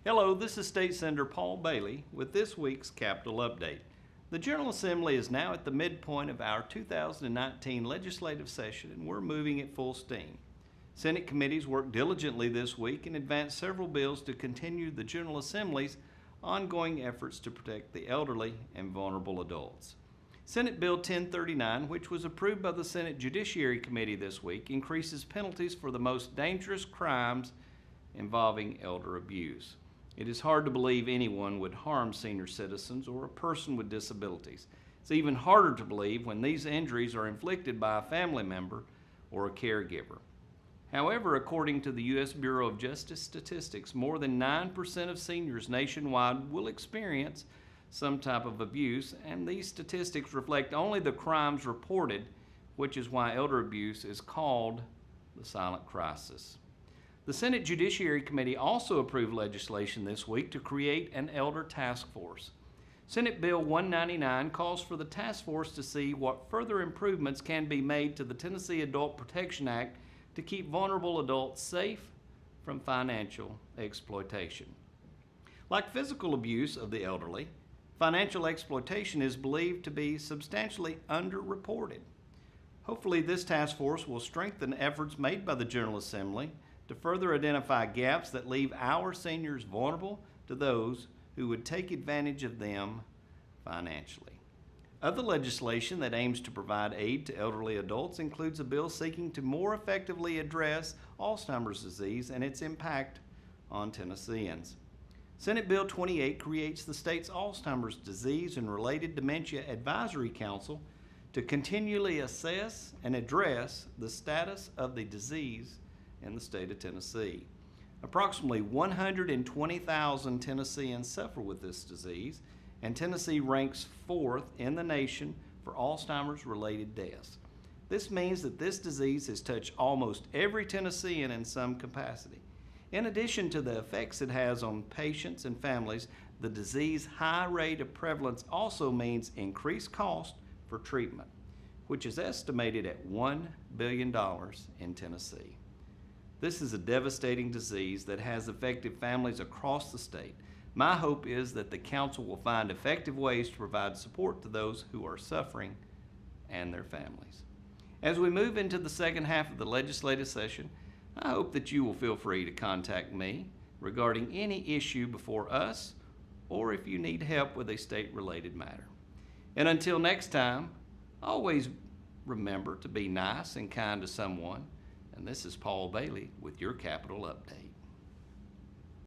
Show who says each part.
Speaker 1: Hello, this is State Senator Paul Bailey with this week's Capitol Update. The General Assembly is now at the midpoint of our 2019 legislative session and we're moving at full steam. Senate committees worked diligently this week and advanced several bills to continue the General Assembly's ongoing efforts to protect the elderly and vulnerable adults. Senate Bill 1039, which was approved by the Senate Judiciary Committee this week, increases penalties for the most dangerous crimes involving elder abuse. It is hard to believe anyone would harm senior citizens or a person with disabilities. It's even harder to believe when these injuries are inflicted by a family member or a caregiver. However, according to the U.S. Bureau of Justice Statistics, more than 9% of seniors nationwide will experience some type of abuse, and these statistics reflect only the crimes reported, which is why elder abuse is called the silent crisis. The Senate Judiciary Committee also approved legislation this week to create an elder task force. Senate Bill 199 calls for the task force to see what further improvements can be made to the Tennessee Adult Protection Act to keep vulnerable adults safe from financial exploitation. Like physical abuse of the elderly, financial exploitation is believed to be substantially underreported. Hopefully, this task force will strengthen efforts made by the General Assembly to further identify gaps that leave our seniors vulnerable to those who would take advantage of them financially. Other legislation that aims to provide aid to elderly adults includes a bill seeking to more effectively address Alzheimer's disease and its impact on Tennesseans. Senate Bill 28 creates the state's Alzheimer's disease and related dementia advisory council to continually assess and address the status of the disease in the state of Tennessee. Approximately 120,000 Tennesseans suffer with this disease, and Tennessee ranks 4th in the nation for Alzheimer's related deaths. This means that this disease has touched almost every Tennessean in some capacity. In addition to the effects it has on patients and families, the disease's high rate of prevalence also means increased cost for treatment, which is estimated at $1 billion in Tennessee. This is a devastating disease that has affected families across the state. My hope is that the council will find effective ways to provide support to those who are suffering and their families. As we move into the second half of the legislative session, I hope that you will feel free to contact me regarding any issue before us or if you need help with a state-related matter. And until next time, always remember to be nice and kind to someone. And this is Paul Bailey with your Capitol Update.